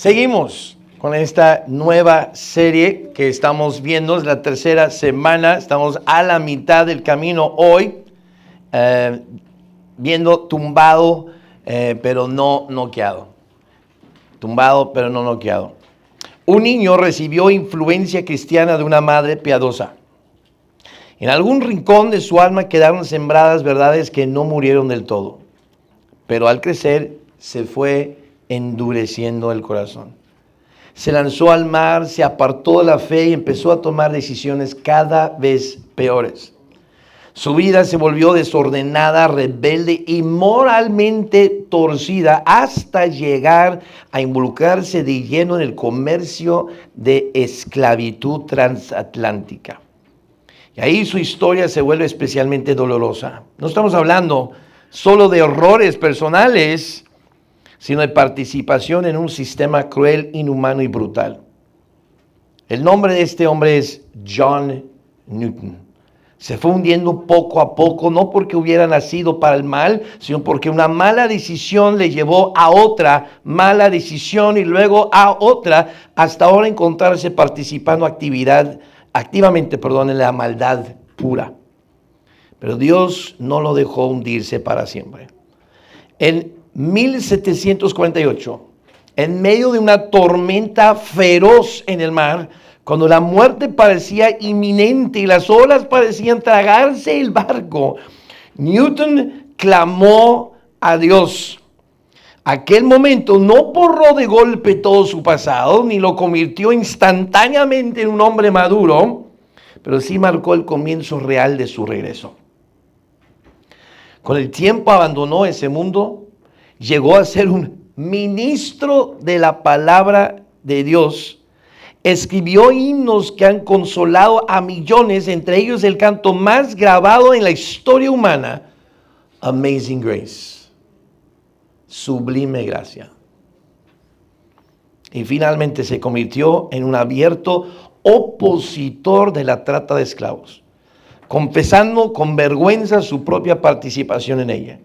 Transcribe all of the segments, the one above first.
Seguimos con esta nueva serie que estamos viendo, es la tercera semana, estamos a la mitad del camino hoy, viendo tumbado, pero no noqueado. Tumbado, pero no noqueado. Un niño recibió influencia cristiana de una madre piadosa. En algún rincón de su alma quedaron sembradas verdades que no murieron del todo, pero al crecer se fue endureciendo el corazón. Se lanzó al mar, se apartó de la fe y empezó a tomar decisiones cada vez peores. Su vida se volvió desordenada, rebelde y moralmente torcida hasta llegar a involucrarse de lleno en el comercio de esclavitud transatlántica. Y ahí su historia se vuelve especialmente dolorosa. No estamos hablando solo de errores personales, sino de participación en un sistema cruel, inhumano y brutal. El nombre de este hombre es John Newton. Se fue hundiendo poco a poco, no porque hubiera nacido para el mal, sino porque una mala decisión le llevó a otra mala decisión y luego a otra, hasta ahora encontrarse participando activamente en la maldad pura. Pero Dios no lo dejó hundirse para siempre. En 1748, en medio de una tormenta feroz en el mar, cuando la muerte parecía inminente y las olas parecían tragarse el barco, Newton clamó a Dios. Aquel momento no borró de golpe todo su pasado, ni lo convirtió instantáneamente en un hombre maduro, pero sí marcó el comienzo real de su regreso. Con el tiempo abandonó ese mundo, llegó a ser un ministro de la palabra de Dios. Escribió himnos que han consolado a millones, entre ellos el canto más grabado en la historia humana, Amazing Grace, Sublime Gracia. Y finalmente se convirtió en un abierto opositor de la trata de esclavos, confesando con vergüenza su propia participación en ella.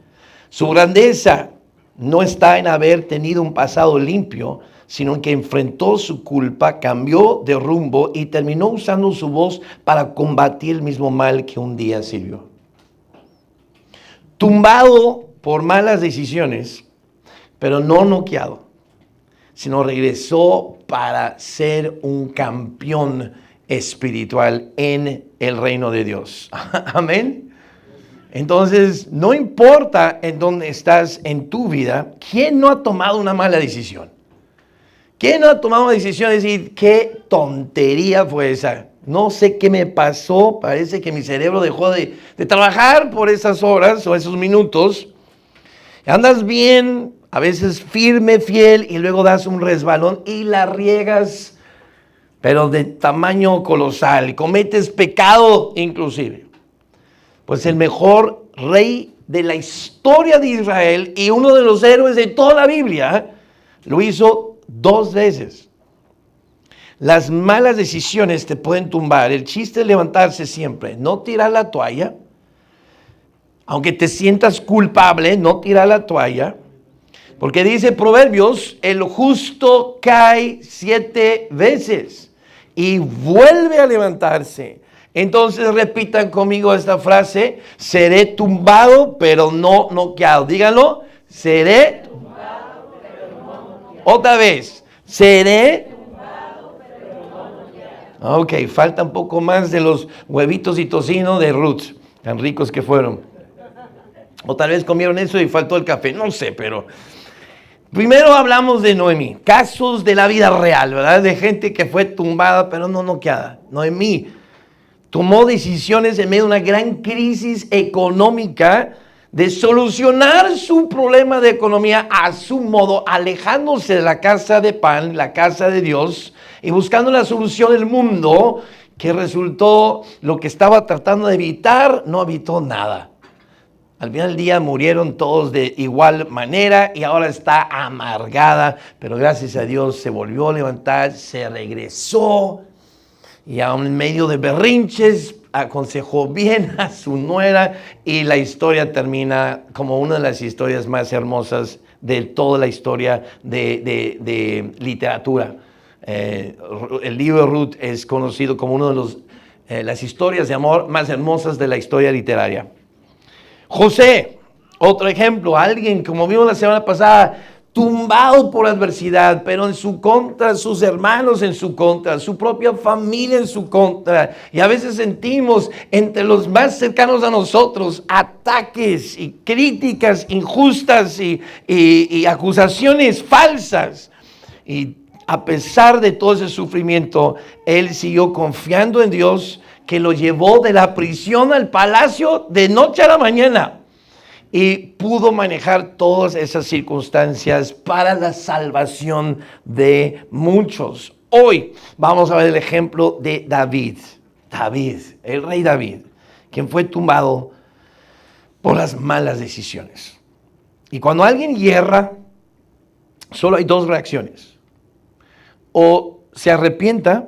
Su grandeza no está en haber tenido un pasado limpio, sino en que enfrentó su culpa, cambió de rumbo y terminó usando su voz para combatir el mismo mal que un día sirvió. Tumbado por malas decisiones, pero no noqueado, sino regresó para ser un campeón espiritual en el reino de Dios. Amén. Entonces, no importa en dónde estás en tu vida, ¿quién no ha tomado una mala decisión? ¿Quién no ha tomado una decisión de decir, qué tontería fue esa? No sé qué me pasó, parece que mi cerebro dejó de trabajar por esas horas o esos minutos. Andas bien, a veces firme, fiel, y luego das un resbalón y la riegas, pero de tamaño colosal. Cometes pecado inclusive. Pues el mejor rey de la historia de Israel y uno de los héroes de toda la Biblia lo hizo 2 veces. Las malas decisiones te pueden tumbar. El chiste es levantarse siempre, no tirar la toalla. Aunque te sientas culpable, no tirar la toalla. Porque dice Proverbios, el justo cae 7 veces y vuelve a levantarse. Entonces repitan conmigo esta frase: seré tumbado pero no noqueado. Díganlo, seré tumbado pero no noqueado. Otra vez, seré tumbado pero no noqueado. Ok, falta un poco más de los huevitos y tocino de Ruth, tan ricos que fueron. O tal vez comieron eso y faltó el café, no sé, pero primero hablamos de Noemí, casos de la vida real, ¿verdad? De gente que fue tumbada pero no noqueada. Noemí tomó decisiones en medio de una gran crisis económica de solucionar su problema de economía a su modo, alejándose de la casa de pan, la casa de Dios, y buscando la solución del mundo, que resultó lo que estaba tratando de evitar, no evitó nada. Al final del día murieron todos de igual manera y ahora está amargada, pero gracias a Dios se volvió a levantar, se regresó. Y aún en medio de berrinches, aconsejó bien a su nuera y la historia termina como una de las historias más hermosas de toda la historia de literatura. El libro de Ruth es conocido como uno de las historias de amor más hermosas de la historia literaria. José, otro ejemplo, alguien, como vimos la semana pasada, tumbado por adversidad, pero en su contra, sus hermanos en su contra, su propia familia en su contra. Y a veces sentimos entre los más cercanos a nosotros ataques y críticas injustas y acusaciones falsas. Y a pesar de todo ese sufrimiento, él siguió confiando en Dios, que lo llevó de la prisión al palacio de noche a la mañana. Y pudo manejar todas esas circunstancias para la salvación de muchos. Hoy vamos a ver el ejemplo de David. David, el rey David, quien fue tumbado por las malas decisiones. Y cuando alguien hierra, solo hay dos reacciones. O se arrepienta,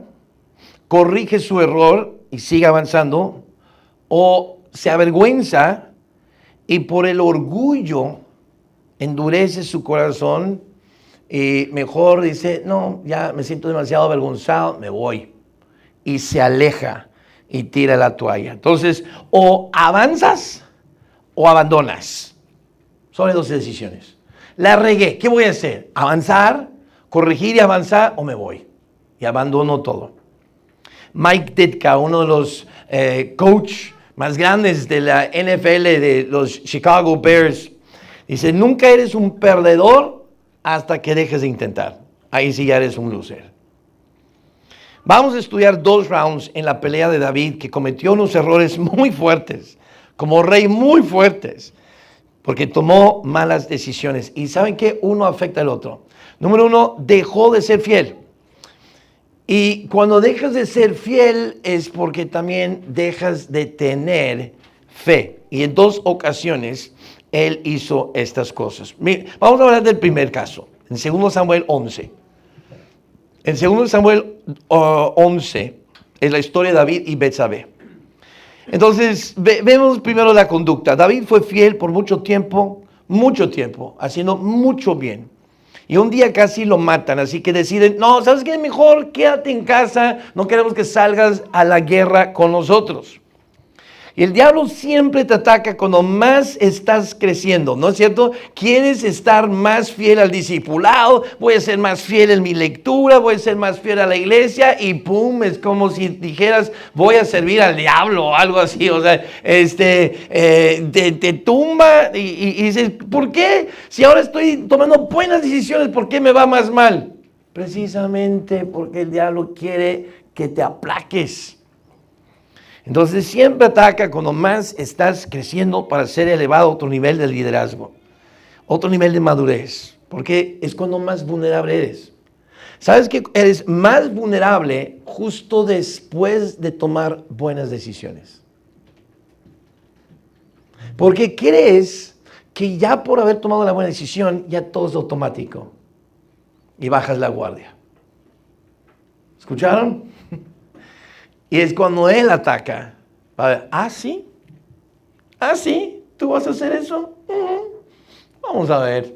corrige su error y sigue avanzando, o se avergüenza y por el orgullo endurece su corazón y mejor dice, no, ya me siento demasiado avergonzado, me voy. Y se aleja y tira la toalla. Entonces, o avanzas o abandonas. Son las dos decisiones. La regué, ¿qué voy a hacer? ¿Avanzar, corregir y avanzar, o me voy? Y abandono todo. Mike Ditka, uno de los coach más grandes de la NFL, de los Chicago Bears, dice, nunca eres un perdedor hasta que dejes de intentar. Ahí sí ya eres un loser. Vamos a estudiar 2 rounds en la pelea de David, que cometió unos errores muy fuertes, como rey muy fuertes, porque tomó malas decisiones. Y ¿saben qué? Uno afecta al otro. Número 1, dejó de ser fiel. Y cuando dejas de ser fiel es porque también dejas de tener fe. Y en 2 ocasiones él hizo estas cosas. Mira, vamos a hablar del primer caso, en 2 Samuel 11. En 2 Samuel 11 es la historia de David y Betsabé. Entonces, vemos primero la conducta. David fue fiel por mucho tiempo, haciendo mucho bien. Y un día casi lo matan, así que deciden, no, ¿sabes qué? Mejor quédate en casa, no queremos que salgas a la guerra con nosotros. Y el diablo siempre te ataca cuando más estás creciendo, ¿no es cierto? Quieres estar más fiel al discipulado, voy a ser más fiel en mi lectura, voy a ser más fiel a la iglesia y pum, es como si dijeras, voy a servir al diablo o algo así. O sea, te tumba y dices, ¿por qué? Si ahora estoy tomando buenas decisiones, ¿por qué me va más mal? Precisamente porque el diablo quiere que te aplaques. Entonces siempre ataca cuando más estás creciendo para ser elevado a otro nivel de liderazgo, otro nivel de madurez, porque es cuando más vulnerable eres. ¿Sabes que eres más vulnerable justo después de tomar buenas decisiones? Porque crees que ya por haber tomado la buena decisión, ya todo es automático y bajas la guardia. ¿Escucharon? Y es cuando él ataca. ¿Ah, sí? ¿Ah, sí? ¿Tú vas a hacer eso? Vamos a ver.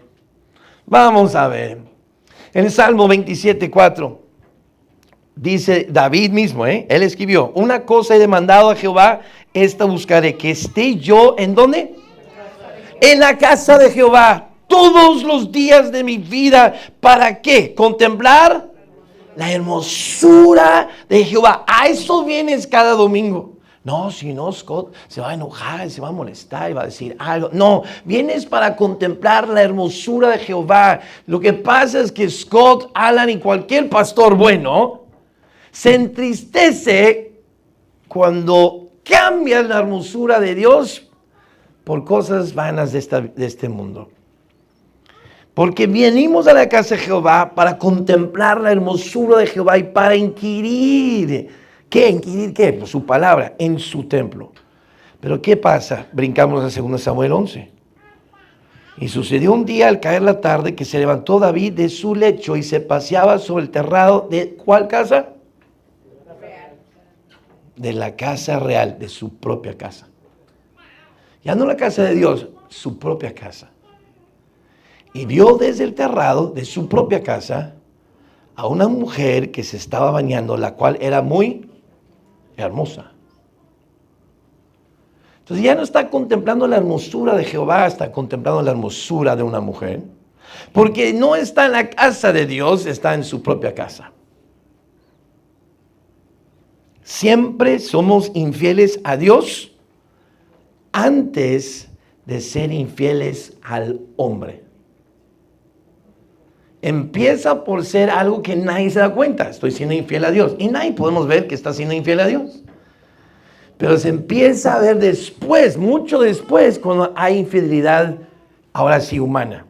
Vamos a ver. En el Salmo 27:4 dice David mismo, él escribió, una cosa he demandado a Jehová, esta buscaré, que esté yo, ¿en dónde? En la casa de Jehová todos los días de mi vida. ¿Para qué? Contemplar la hermosura de Jehová. A eso vienes cada domingo. No, si no, Scott se va a enojar, se va a molestar y va a decir algo. No, vienes para contemplar la hermosura de Jehová. Lo que pasa es que Scott, Alan y cualquier pastor bueno se entristece cuando cambias la hermosura de Dios por cosas vanas de este mundo. Porque venimos a la casa de Jehová para contemplar la hermosura de Jehová y para inquirir. ¿Qué? ¿Inquirir qué? Pues su palabra en su templo. Pero ¿qué pasa? Brincamos a 2 Samuel 11. Y sucedió un día al caer la tarde que se levantó David de su lecho y se paseaba sobre el terrado de ¿cuál casa? De la casa real, de su propia casa. Ya no la casa de Dios, su propia casa. y vio desde el terrado de su propia casa a una mujer que se estaba bañando, la cual era muy hermosa. Entonces ya no está contemplando la hermosura de Jehová, está contemplando la hermosura de una mujer, porque no está en la casa de Dios, está en su propia casa. Siempre somos infieles a Dios antes de ser infieles al hombre. Empieza por ser algo que nadie se da cuenta. Estoy siendo infiel a Dios. Y nadie podemos ver que está siendo infiel a Dios. Pero se empieza a ver después, mucho después, cuando hay infidelidad, ahora sí, humana.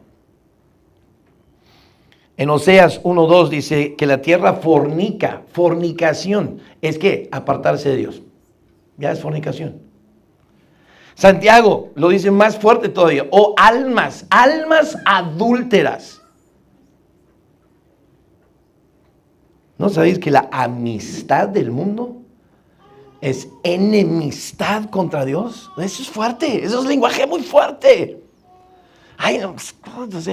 En Oseas 1:2 dice que la tierra fornica, fornicación. Es que apartarse de Dios. Ya es fornicación. Santiago lo dice más fuerte todavía. O almas adúlteras. ¿No sabéis que la amistad del mundo es enemistad contra Dios? Eso es fuerte, eso es lenguaje muy fuerte. Ay,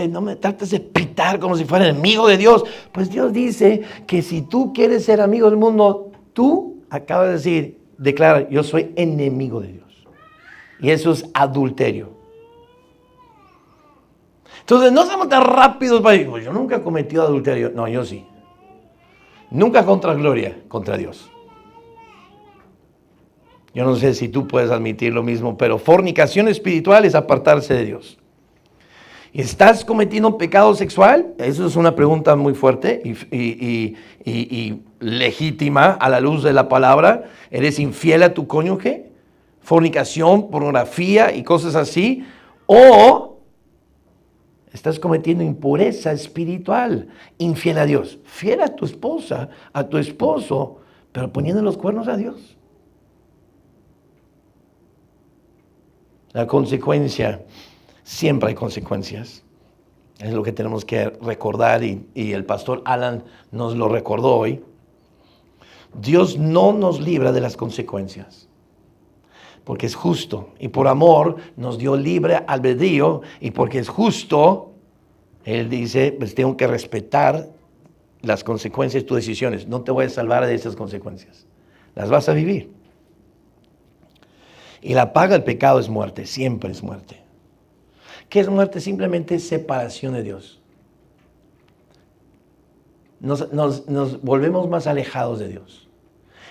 no me trates de pitar como si fuera enemigo de Dios. Pues Dios dice que si tú quieres ser amigo del mundo, tú acabas de decir, declara, yo soy enemigo de Dios. Y eso es adulterio. Entonces no seamos tan rápidos para decir, yo nunca he cometido adulterio. No, yo sí. Nunca contra gloria, contra Dios. Yo no sé si tú puedes admitir lo mismo, pero fornicación espiritual es apartarse de Dios. ¿Estás cometiendo pecado sexual? Eso es una pregunta muy fuerte y legítima a la luz de la palabra. ¿Eres infiel a tu cónyuge? ¿Fornicación, pornografía y cosas así? ¿O estás cometiendo impureza espiritual, infiel a Dios? Fiel a tu esposa, a tu esposo, pero poniendo los cuernos a Dios. La consecuencia, siempre hay consecuencias. Es lo que tenemos que recordar y el pastor Alan nos lo recordó hoy. Dios no nos libra de las consecuencias, porque es justo. Y por amor nos dio libre albedrío, y porque es justo, Él dice, pues tengo que respetar las consecuencias de tus decisiones. No te voy a salvar de esas consecuencias. Las vas a vivir. Y la paga del pecado es muerte, siempre es muerte. ¿Qué es muerte? Simplemente separación de Dios. Nos volvemos más alejados de Dios.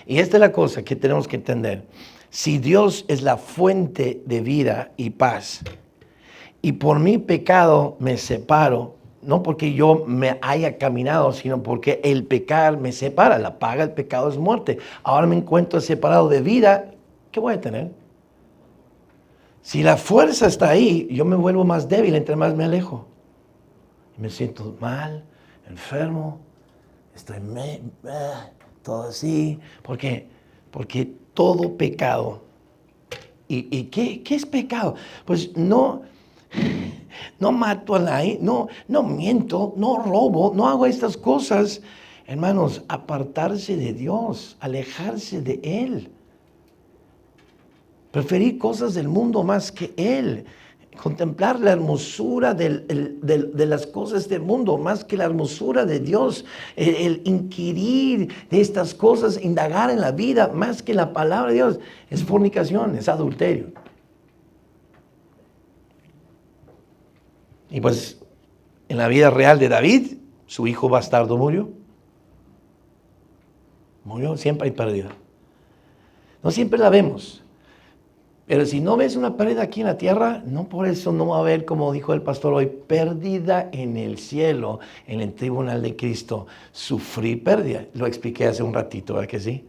Y esta es la cosa que tenemos que entender. Si Dios es la fuente de vida y paz, y por mi pecado me separo, no porque yo me haya caminado, sino porque el pecar me separa. La paga del pecado es muerte. Ahora me encuentro separado de vida, ¿qué voy a tener? Si la fuerza está ahí, yo me vuelvo más débil entre más me alejo. Me siento mal, enfermo, estoy todo así. ¿Por qué? Porque todo pecado. ¿Y qué es pecado? Pues no mato a nadie, no miento, no robo, no hago estas cosas. Hermanos, apartarse de Dios, alejarse de Él. Preferir cosas del mundo más que Él. Contemplar la hermosura de las cosas del mundo más que la hermosura de Dios. El inquirir de estas cosas, indagar en la vida más que la palabra de Dios. Es fornicación, es adulterio. Y pues en la vida real de David, su hijo bastardo murió. Murió, siempre hay pérdida. No siempre la vemos. Pero si no ves una pérdida aquí en la tierra, no por eso no va a haber, como dijo el pastor hoy, pérdida en el cielo, en el tribunal de Cristo. Sufrir pérdida. Lo expliqué hace un ratito, ¿verdad que sí?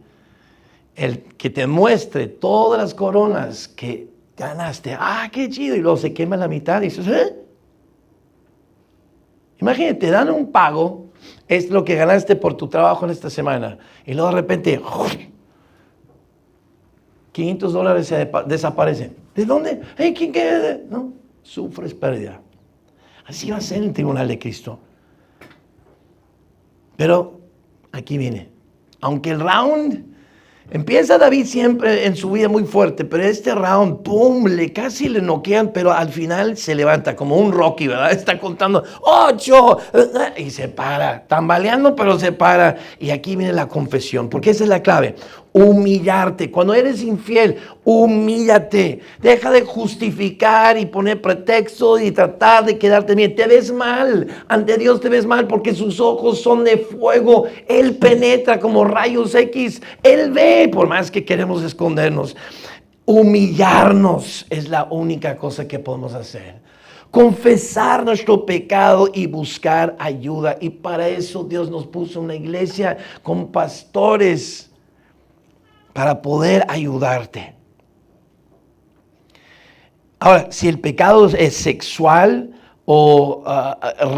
El que te muestre todas las coronas que ganaste. ¡Ah, qué chido! Y luego se quema la mitad y dices, ¿eh? Imagínate, te dan un pago, es lo que ganaste por tu trabajo en esta semana. Y luego de repente, $500 se desaparecen. ¿De dónde? Hey, ¿quién queda? No, sufres pérdida. Así va a ser en el tribunal de Cristo. Pero aquí viene. Aunque el round Empieza David siempre en su vida muy fuerte, pero este round, pum, casi le noquean, pero al final se levanta como un Rocky, ¿verdad? Está contando 8 y se para, tambaleando, pero se para. Y aquí viene la confesión, porque esa es la clave. Humillarte. Cuando eres infiel, humíllate. Deja de justificar y poner pretexto y tratar de quedarte bien. Te ves mal. Ante Dios te ves mal porque sus ojos son de fuego. Él penetra como rayos X. Él ve, por más que queremos escondernos. Humillarnos es la única cosa que podemos hacer. Confesar nuestro pecado y buscar ayuda. Y para eso Dios nos puso una iglesia con pastores para poder ayudarte. Ahora, si el pecado es sexual o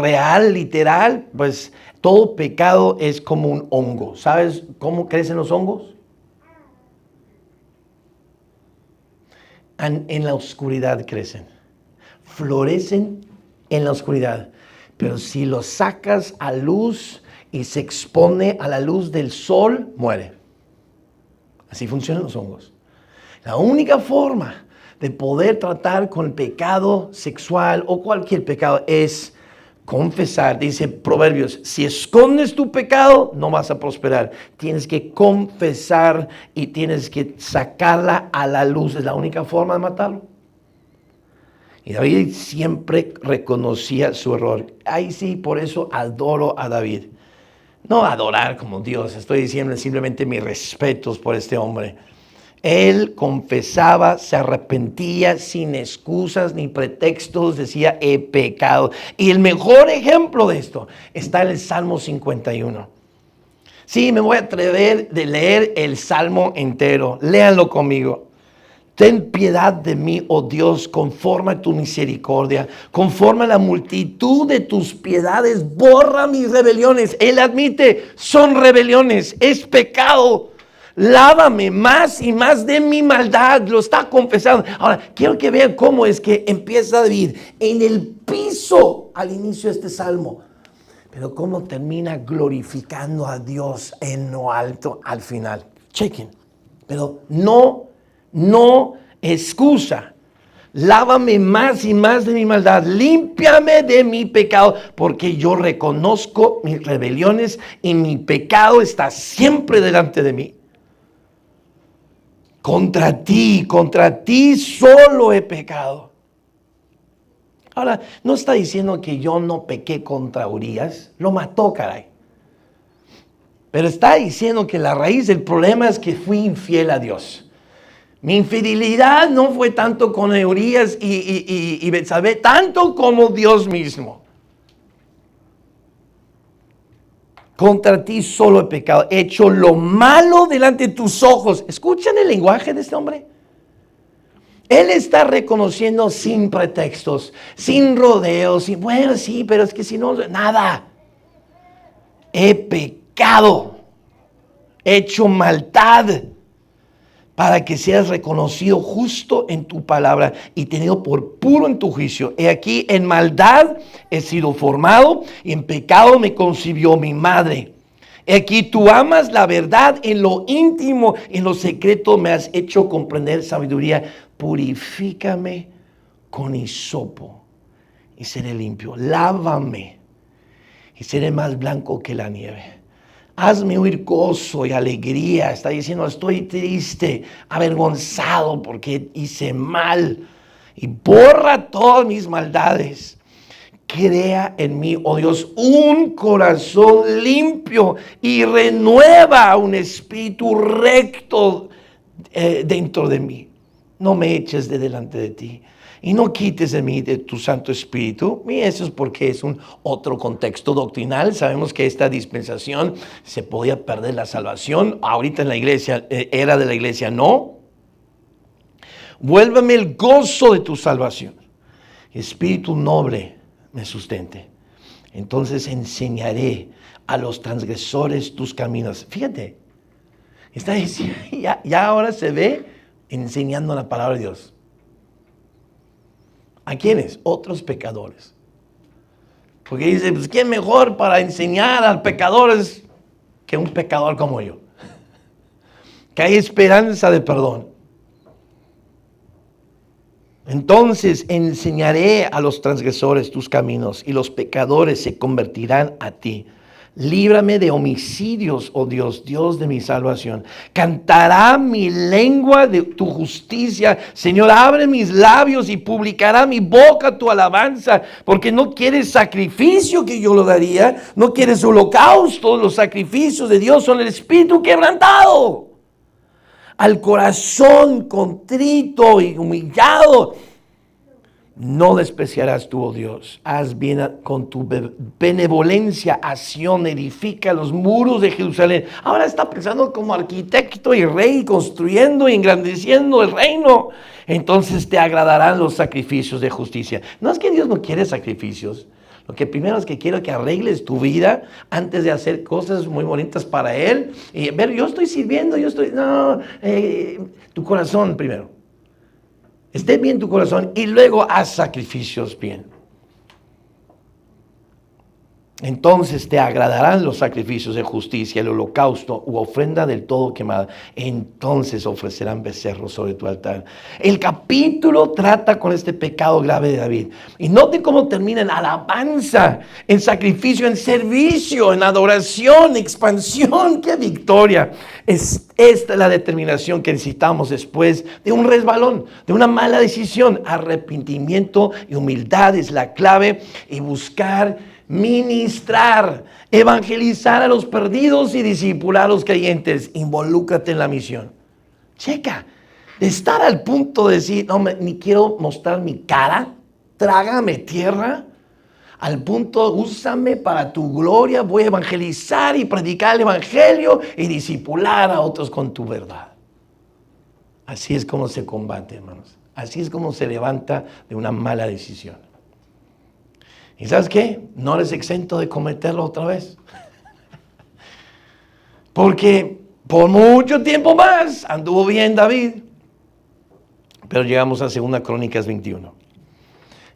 real, literal, pues todo pecado es como un hongo. ¿Sabes cómo crecen los hongos? En la oscuridad crecen. Florecen en la oscuridad. Pero si los sacas a luz y se expone a la luz del sol, muere. Así funcionan los hongos. La única forma de poder tratar con el pecado sexual o cualquier pecado es confesar. Dice Proverbios, si escondes tu pecado, no vas a prosperar. Tienes que confesar y tienes que sacarla a la luz. Es la única forma de matarlo. Y David siempre reconocía su error. Ahí sí, por eso adoro a David. No adorar como Dios, estoy diciendo simplemente mis respetos por este hombre. Él confesaba, se arrepentía sin excusas ni pretextos, decía he pecado. Y el mejor ejemplo de esto está en el Salmo 51. Sí, me voy a atrever de leer el Salmo entero. Léanlo conmigo. Ten piedad de mí, oh Dios, conforme a tu misericordia, conforme a la multitud de tus piedades, borra mis rebeliones. Él admite, son rebeliones, es pecado. Lávame más y más de mi maldad, lo está confesando. Ahora, quiero que vean cómo es que empieza David en el piso al inicio de este salmo, pero cómo termina glorificando a Dios en lo alto al final. Chequen, pero no excusa. Lávame más y más de mi maldad, límpiame de mi pecado, porque yo reconozco mis rebeliones y mi pecado está siempre delante de mí. Contra ti solo he pecado. Ahora, no está diciendo que yo no pequé contra Urías, lo mató, caray. Pero está diciendo que la raíz del problema es que fui infiel a Dios. Mi infidelidad no fue tanto con Urías y Betsabé, tanto como Dios mismo. Contra ti solo he pecado, he hecho lo malo delante de tus ojos. ¿Escuchan el lenguaje de este hombre? Él está reconociendo sin pretextos, sin rodeos, y bueno, sí, pero es que si no, nada. He pecado, he hecho maldad, para que seas reconocido justo en tu palabra y tenido por puro en tu juicio. He aquí, en maldad he sido formado y en pecado me concibió mi madre. He aquí, tú amas la verdad en lo íntimo, en lo secreto me has hecho comprender sabiduría. Purifícame con hisopo y seré limpio. Lávame y seré más blanco que la nieve. Hazme oír gozo y alegría. Está diciendo, estoy triste, avergonzado porque hice mal. Y borra todas mis maldades. Crea en mí, oh Dios, un corazón limpio y renueva un espíritu recto dentro de mí. No me eches de delante de ti. Y no quites de mí de tu Santo Espíritu. Y eso es porque es un otro contexto doctrinal. Sabemos que esta dispensación se podía perder la salvación. Ahorita en la iglesia, era de la iglesia, no. Vuélveme el gozo de tu salvación. Espíritu noble me sustente. Entonces enseñaré a los transgresores tus caminos. Fíjate, está diciendo, ya ahora se ve enseñando la palabra de Dios. ¿A quiénes? Otros pecadores. Porque dice, pues ¿quién mejor para enseñar a pecadores que un pecador como yo? que hay esperanza de perdón. Entonces enseñaré a los transgresores tus caminos y los pecadores se convertirán a ti. Líbrame de homicidios, oh Dios, Dios de mi salvación. Cantará mi lengua de tu justicia. Señor, abre mis labios y publicará mi boca tu alabanza. Porque no quieres sacrificio que yo lo daría. No quieres holocausto. Los sacrificios de Dios son el espíritu quebrantado. Al corazón contrito y humillado, no despreciarás tú, oh Dios. Haz bien con tu benevolencia a Sión, edifica los muros de Jerusalén. Ahora está pensando como arquitecto y rey, construyendo y engrandeciendo el reino. Entonces te agradarán los sacrificios de justicia. No es que Dios no quiere sacrificios. Lo que primero es que quiero que arregles tu vida antes de hacer cosas muy bonitas para Él. Y ver, yo estoy sirviendo, tu corazón primero. Esté bien tu corazón y luego haz sacrificios bien. Entonces te agradarán los sacrificios de justicia, el holocausto u ofrenda del todo quemada. Entonces ofrecerán becerros sobre tu altar. El capítulo trata con este pecado grave de David. Y note cómo termina en alabanza, en sacrificio, en servicio, en adoración, expansión. ¡Qué victoria! Es esta la determinación que necesitamos después de un resbalón, de una mala decisión. Arrepentimiento y humildad es la clave y buscar ministrar, evangelizar a los perdidos y discipular a los creyentes. Involúcrate en la misión. Checa, de estar al punto de decir, no, ni quiero mostrar mi cara, trágame tierra, al punto, úsame para tu gloria, voy a evangelizar y predicar el evangelio y discipular a otros con tu verdad. Así es como se combate, hermanos. Así es como se levanta de una mala decisión. ¿Y sabes qué? No eres exento de cometerlo otra vez. Porque por mucho tiempo más anduvo bien David. Pero llegamos a 2 Crónicas 21.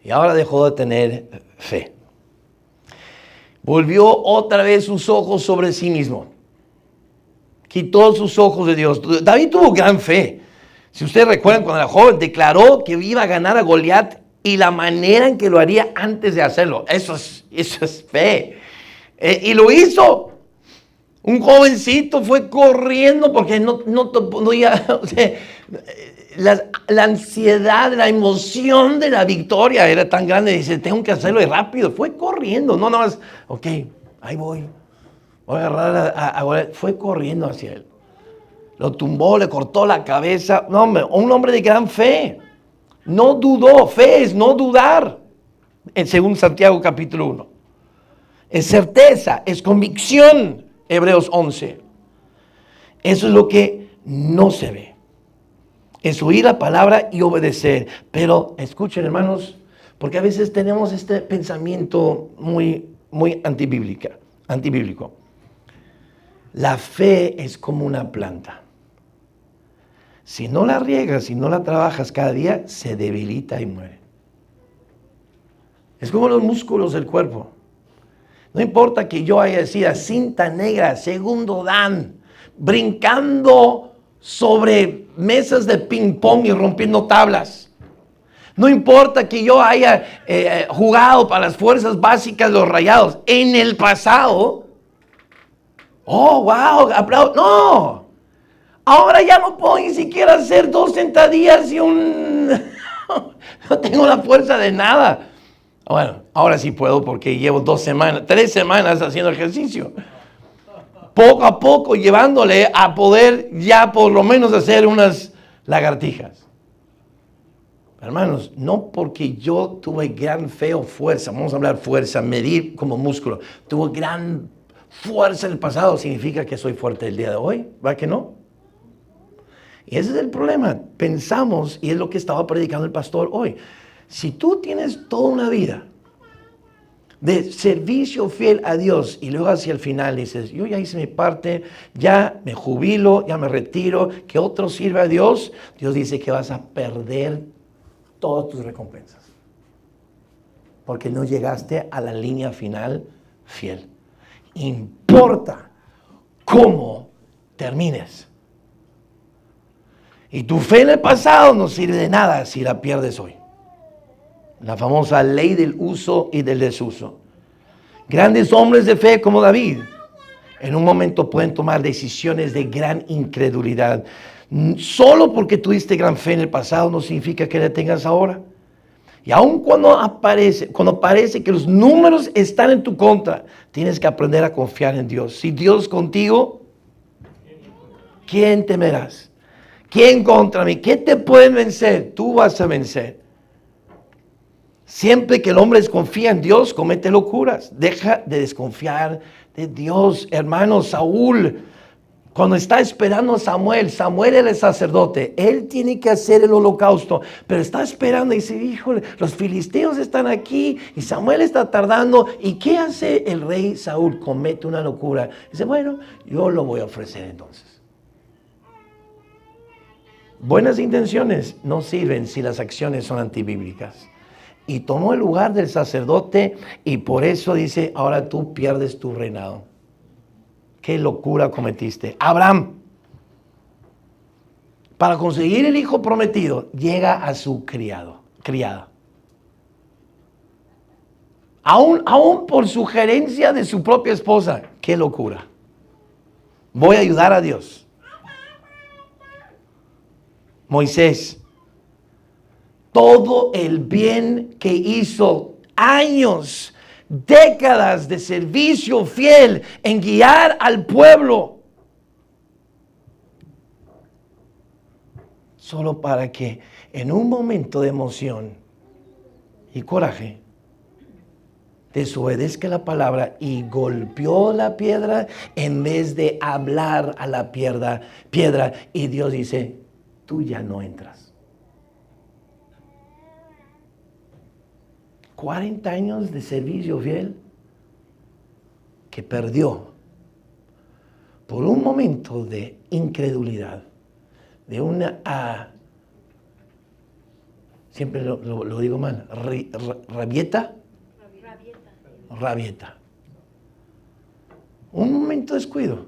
Y ahora dejó de tener fe. Volvió otra vez sus ojos sobre sí mismo. Quitó sus ojos de Dios. David tuvo gran fe. Si ustedes recuerdan, cuando era joven, declaró que iba a ganar a Goliat y la manera en que lo haría antes de hacerlo. Eso es fe. Y lo hizo. Un jovencito fue corriendo porque no podía, o sea, la ansiedad, la emoción de la victoria era tan grande. Dice, tengo que hacerlo rápido. Fue corriendo, no nada más, ok, ahí voy a agarrar a Goliat. Fue corriendo hacia él. Lo tumbó, le cortó la cabeza. No, hombre, un hombre de gran fe. No dudó, fe es no dudar, según Santiago capítulo 1. Es certeza, es convicción, Hebreos 11. Eso es lo que no se ve. Es oír la palabra y obedecer. Pero escuchen, hermanos, porque a veces tenemos este pensamiento muy antibíblico. La fe es como una planta. Si no la riegas, si no la trabajas cada día, se debilita y muere. Es como los músculos del cuerpo. No importa que yo haya sido cinta negra, segundo dan, brincando sobre mesas de ping pong y rompiendo tablas. No importa que yo haya jugado para las fuerzas básicas, los Rayados, en el pasado. Oh, wow, aplauso. No. Ahora ya no puedo ni siquiera hacer 2 sentadillas y no tengo la fuerza de nada. Bueno, ahora sí puedo porque llevo 3 semanas haciendo ejercicio. Poco a poco llevándole a poder ya por lo menos hacer unas lagartijas. Hermanos, no porque yo tuve gran fe o fuerza, vamos a hablar fuerza, medir como músculo. Tuve gran fuerza en el pasado, significa que soy fuerte el día de hoy, ¿va que no? Y ese es el problema. Pensamos, y es lo que estaba predicando el pastor hoy, si tú tienes toda una vida de servicio fiel a Dios y luego hacia el final dices, yo ya hice mi parte, ya me jubilo, ya me retiro, que otro sirva a Dios, Dios dice que vas a perder todas tus recompensas. Porque no llegaste a la línea final fiel. Importa cómo termines. Y tu fe en el pasado no sirve de nada si la pierdes hoy. La famosa ley del uso y del desuso. Grandes hombres de fe como David, en un momento pueden tomar decisiones de gran incredulidad. Solo porque tuviste gran fe en el pasado no significa que la tengas ahora. Y aun cuando parece que los números están en tu contra, tienes que aprender a confiar en Dios. Si Dios es contigo, ¿quién temerás? ¿Quién contra mí? ¿Qué te pueden vencer? Tú vas a vencer. Siempre que el hombre desconfía en Dios, comete locuras. Deja de desconfiar de Dios. Hermano, Saúl, cuando está esperando a Samuel, Samuel era el sacerdote. Él tiene que hacer el holocausto, pero está esperando y dice, híjole, los filisteos están aquí y Samuel está tardando. ¿Y qué hace el rey Saúl? Comete una locura. Dice, bueno, yo lo voy a ofrecer entonces. Buenas intenciones no sirven si las acciones son antibíblicas. Y tomó el lugar del sacerdote y por eso dice, ahora tú pierdes tu reinado. ¿Qué locura cometiste? Abraham, para conseguir el hijo prometido, llega a su criada. Aún por sugerencia de su propia esposa. ¡Qué locura! Voy a ayudar a Dios. Moisés, todo el bien que hizo, años, décadas de servicio fiel en guiar al pueblo, solo para que en un momento de emoción y coraje desobedezca la palabra y golpeó la piedra en vez de hablar a la piedra, y Dios dice, tú ya no entras. 40 años de servicio fiel que perdió por un momento de incredulidad, de una, siempre lo digo mal, rabieta. Un momento de descuido,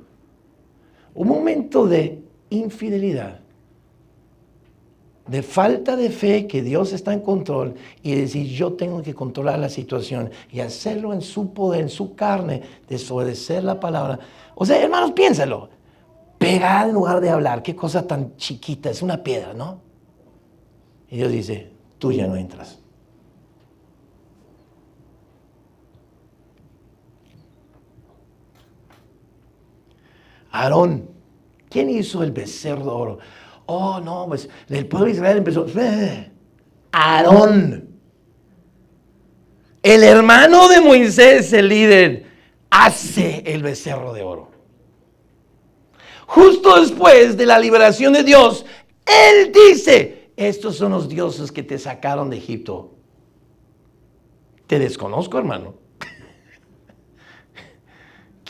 un momento de infidelidad, de falta de fe que Dios está en control y decir yo tengo que controlar la situación y hacerlo en su poder, en su carne, desobedecer la palabra. O sea, hermanos, piénsalo. Pegar en lugar de hablar, qué cosa tan chiquita, es una piedra, ¿no? Y Dios dice, tú ya no entras. Aarón, ¿quién hizo el becerro de oro? Oh, no, pues el pueblo de Israel empezó. Aarón, el hermano de Moisés, el líder, hace el becerro de oro. Justo después de la liberación de Dios, él dice, estos son los dioses que te sacaron de Egipto. Te desconozco, hermano.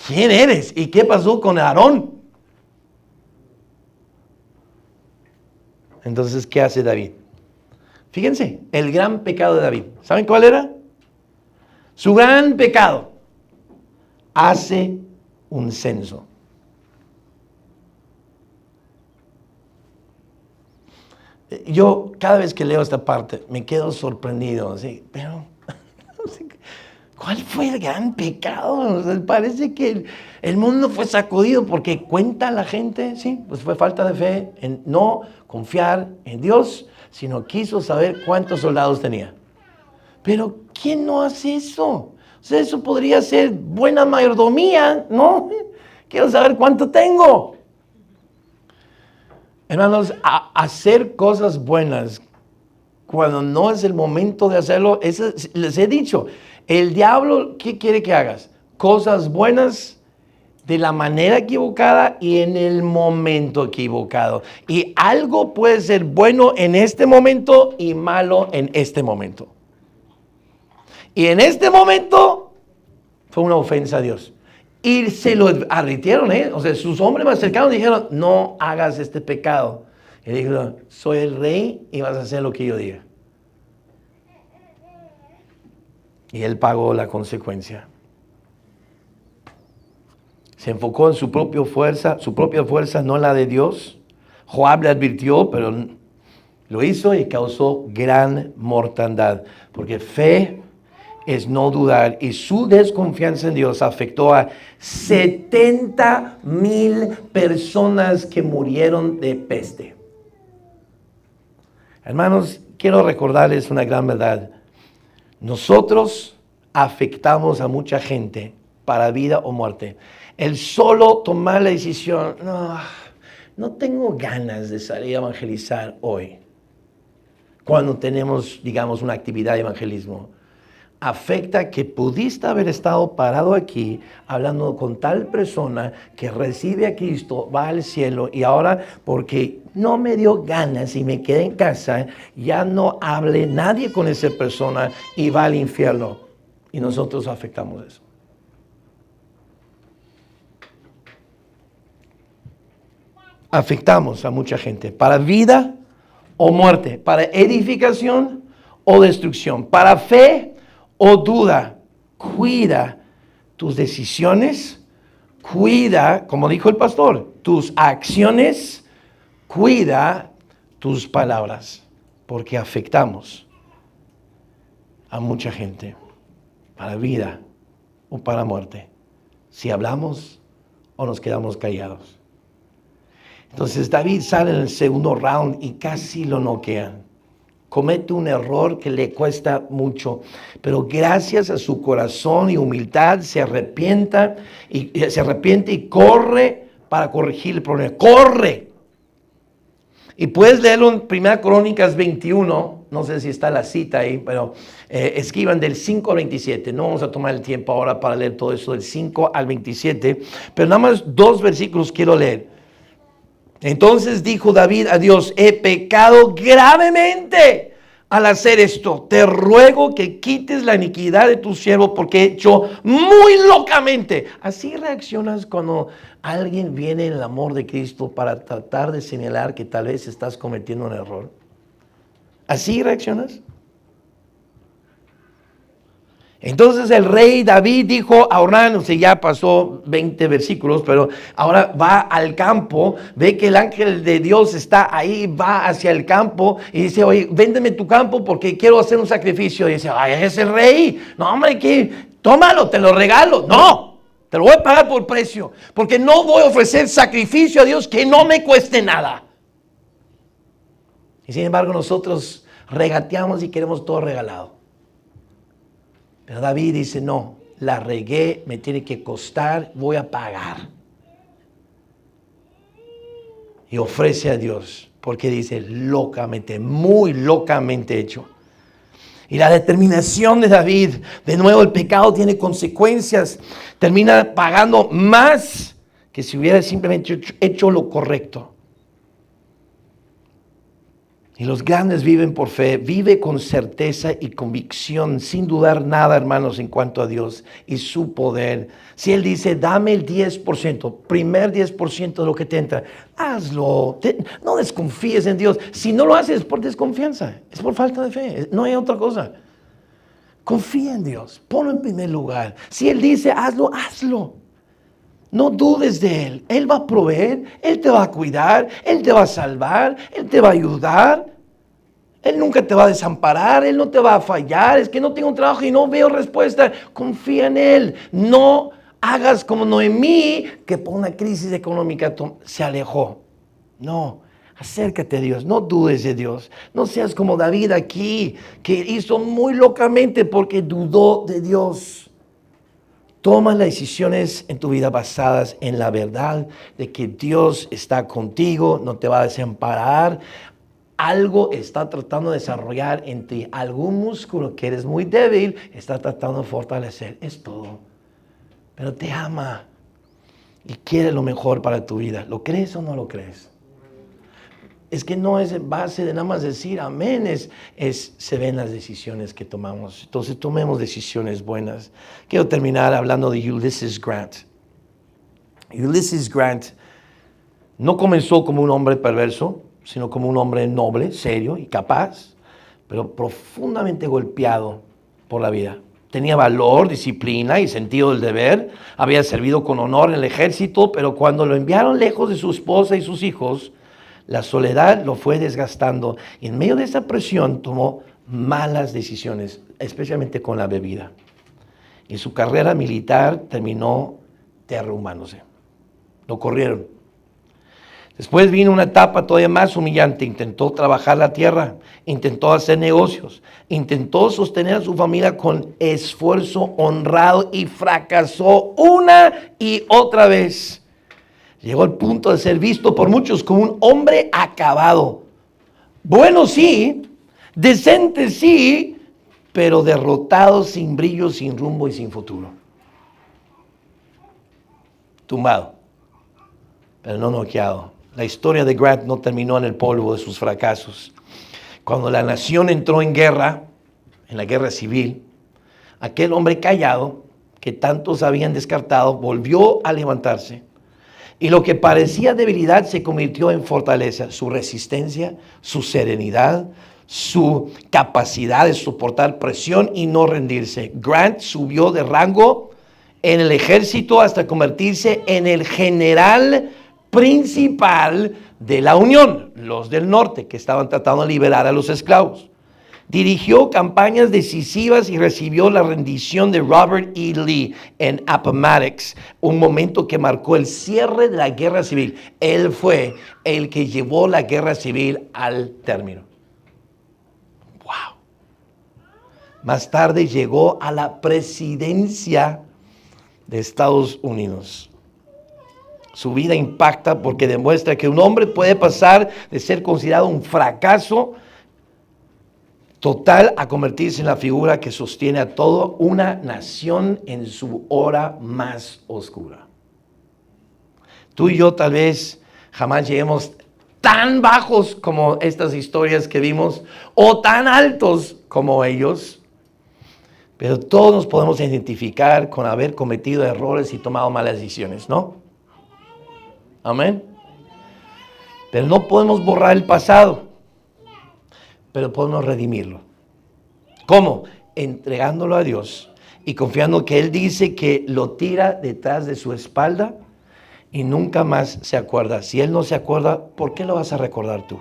¿Quién eres? ¿Y qué pasó con Aarón? Entonces, ¿qué hace David? Fíjense, el gran pecado de David. ¿Saben cuál era? Su gran pecado. Hace un censo. Yo cada vez que leo esta parte me quedo sorprendido. ¿Sí? Pero, ¿cuál fue el gran pecado? O sea, parece que el mundo fue sacudido porque cuenta la gente, sí, pues fue falta de fe en no confiar en Dios, sino quiso saber cuántos soldados tenía. Pero ¿quién no hace eso? O sea, eso podría ser buena mayordomía, ¿no? Quiero saber cuánto tengo. Hermanos, hacer cosas buenas cuando no es el momento de hacerlo, eso les he dicho. El diablo, ¿qué quiere que hagas? Cosas buenas de la manera equivocada y en el momento equivocado. Y algo puede ser bueno en este momento y malo en este momento. Y en este momento fue una ofensa a Dios. Y se lo advirtieron, ¿eh? O sea, sus hombres más cercanos dijeron, no hagas este pecado. Y dijo, soy el rey y vas a hacer lo que yo diga. Y él pagó la consecuencia. Se enfocó en su propia fuerza, no en la de Dios. Joab le advirtió, pero lo hizo y causó gran mortandad. Porque fe es no dudar, y su desconfianza en Dios afectó a 70,000 personas que murieron de peste. Hermanos, quiero recordarles una gran verdad. Nosotros afectamos a mucha gente para vida o muerte. El solo tomar la decisión, no tengo ganas de salir a evangelizar hoy, cuando tenemos, digamos, una actividad de evangelismo, afecta que pudiste haber estado parado aquí hablando con tal persona que recibe a Cristo, va al cielo, y ahora porque no me dio ganas y me quedé en casa, ya no hable nadie con esa persona y va al infierno. Y nosotros afectamos eso. Afectamos a mucha gente para vida o muerte, para edificación o destrucción, para fe o duda. Cuida tus decisiones, cuida, como dijo el pastor, tus acciones, cuida tus palabras, porque afectamos a mucha gente para vida o para muerte, si hablamos o nos quedamos callados. Entonces David sale en el segundo round y casi lo noquean. Comete un error que le cuesta mucho, pero gracias a su corazón y humildad se arrepiente y corre para corregir el problema. ¡Corre! Y puedes leerlo en 1 Crónicas 21, no sé si está la cita ahí, pero escriban del 5 al 27. No vamos a tomar el tiempo ahora para leer todo eso del 5 al 27, pero nada más 2 versículos quiero leer. Entonces dijo David a Dios: he pecado gravemente al hacer esto. Te ruego que quites la iniquidad de tu siervo, porque he hecho muy locamente. Así reaccionas cuando alguien viene en el amor de Cristo para tratar de señalar que tal vez estás cometiendo un error. ¿Así reaccionas? Entonces el rey David dijo a Ornán, o sea, ya pasó 20 versículos, pero ahora va al campo, ve que el ángel de Dios está ahí, va hacia el campo y dice: oye, véndeme tu campo porque quiero hacer un sacrificio. Y dice: ay, es el rey. No, hombre, tómalo, te lo regalo. No, te lo voy a pagar por precio, porque no voy a ofrecer sacrificio a Dios que no me cueste nada. Y sin embargo nosotros regateamos y queremos todo regalado. Pero David dice: no, la regué, me tiene que costar, voy a pagar. Y ofrece a Dios, porque dice: locamente, muy locamente hecho. Y la determinación de David, de nuevo el pecado tiene consecuencias, termina pagando más que si hubiera simplemente hecho lo correcto. Y los grandes viven por fe, vive con certeza y convicción, sin dudar nada, hermanos, en cuanto a Dios y su poder. Si Él dice: dame el 10%, primer 10% de lo que te entra, hazlo. No desconfíes en Dios. Si no lo haces es por desconfianza, es por falta de fe, no hay otra cosa. Confía en Dios, ponlo en primer lugar. Si Él dice: hazlo, hazlo. No dudes de Él. Él va a proveer, Él te va a cuidar, Él te va a salvar, Él te va a ayudar. Él nunca te va a desamparar, Él no te va a fallar. Es que no tengo un trabajo y no veo respuesta. Confía en Él. No hagas como Noemí, que por una crisis económica se alejó. No, acércate a Dios, no dudes de Dios. No seas como David aquí, que hizo muy locamente porque dudó de Dios. Toma las decisiones en tu vida basadas en la verdad de que Dios está contigo, no te va a desamparar. Algo está tratando de desarrollar en ti, algún músculo que eres muy débil, está tratando de fortalecer. Es todo. Pero te ama y quiere lo mejor para tu vida. ¿Lo crees o no lo crees? Es que no es en base de nada más decir amén, se ven las decisiones que tomamos. Entonces tomemos decisiones buenas. Quiero terminar hablando de Ulysses Grant. Ulysses Grant no comenzó como un hombre perverso, sino como un hombre noble, serio y capaz, pero profundamente golpeado por la vida. Tenía valor, disciplina y sentido del deber. Había servido con honor en el ejército, pero cuando lo enviaron lejos de su esposa y sus hijos, La soledad lo fue desgastando. Y en medio de esa presión tomó malas decisiones, especialmente con la bebida. Y su carrera militar terminó derrumbándose. Lo corrieron. Después vino una etapa todavía más humillante. Intentó trabajar la tierra, intentó hacer negocios, intentó sostener a su familia con esfuerzo honrado y fracasó una y otra vez. Llegó al punto de ser visto por muchos como un hombre acabado. Bueno, sí, decente, sí, pero derrotado, sin brillo, sin rumbo y sin futuro. Tumbado, pero no noqueado. La historia de Grant no terminó en el polvo de sus fracasos. Cuando la nación entró en guerra, en la guerra civil, aquel hombre callado, que tantos habían descartado, volvió a levantarse. Y lo que parecía debilidad se convirtió en fortaleza. Su resistencia, su serenidad, su capacidad de soportar presión y no rendirse. Grant subió de rango en el ejército hasta convertirse en el general principal de la Unión, los del norte, que estaban tratando de liberar a los esclavos. Dirigió campañas decisivas y recibió la rendición de Robert E. Lee en Appomattox, un momento que marcó el cierre de la guerra civil. Él fue el que llevó la guerra civil al término. ¡Wow! Más tarde llegó a la presidencia de Estados Unidos. Su vida impacta porque demuestra que un hombre puede pasar de ser considerado un fracaso total a convertirse en la figura que sostiene a toda una nación en su hora más oscura. Tú y yo tal vez jamás lleguemos tan bajos como estas historias que vimos o tan altos como ellos, pero todos nos podemos identificar con haber cometido errores y tomado malas decisiones, ¿no? Amén. Pero no podemos borrar el pasado, pero podemos redimirlo. ¿Cómo? Entregándolo a Dios y confiando que Él dice que lo tira detrás de su espalda y nunca más se acuerda. Si Él no se acuerda, ¿por qué lo vas a recordar tú?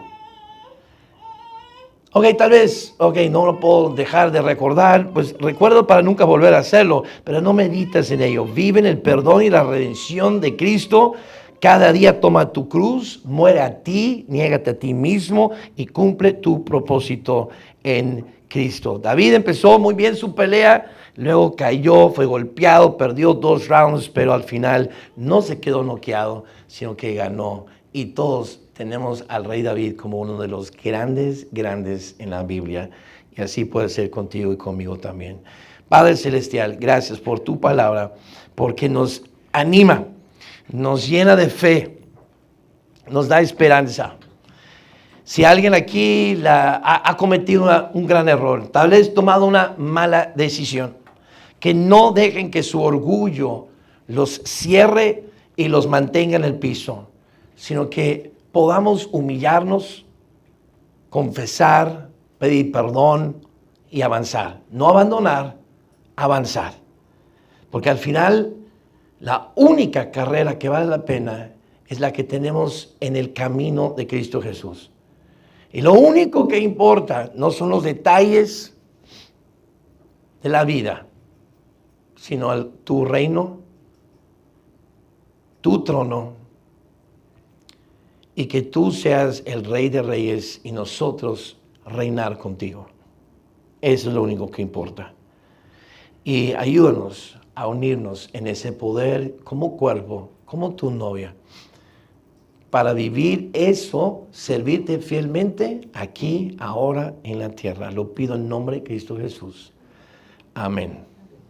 Ok, tal vez, no lo puedo dejar de recordar, pues recuerdo para nunca volver a hacerlo, pero no meditas en ello. Vive en el perdón y la redención de Cristo. Cada día toma tu cruz, muere a ti, niégate a ti mismo y cumple tu propósito en Cristo. David empezó muy bien su pelea, luego cayó, fue golpeado, perdió 2 rounds, pero al final no se quedó noqueado, sino que ganó. Y todos tenemos al rey David como uno de los grandes en la Biblia. Y así puede ser contigo y conmigo también. Padre Celestial, gracias por tu palabra, porque nos anima, nos llena de fe, nos da esperanza. Si alguien aquí ha cometido un gran error, tal vez tomado una mala decisión, que no dejen que su orgullo los cierre y los mantenga en el piso, sino que podamos humillarnos, confesar, pedir perdón y avanzar. No abandonar, avanzar. Porque al final, la única carrera que vale la pena es la que tenemos en el camino de Cristo Jesús. Y lo único que importa no son los detalles de la vida, sino tu reino, tu trono, y que tú seas el Rey de Reyes y nosotros reinar contigo. Eso es lo único que importa. Y ayúdanos a unirnos en ese poder como cuerpo, como tu novia, para vivir eso, servirte fielmente aquí, ahora, en la tierra. Lo pido en nombre de Cristo Jesús. Amén.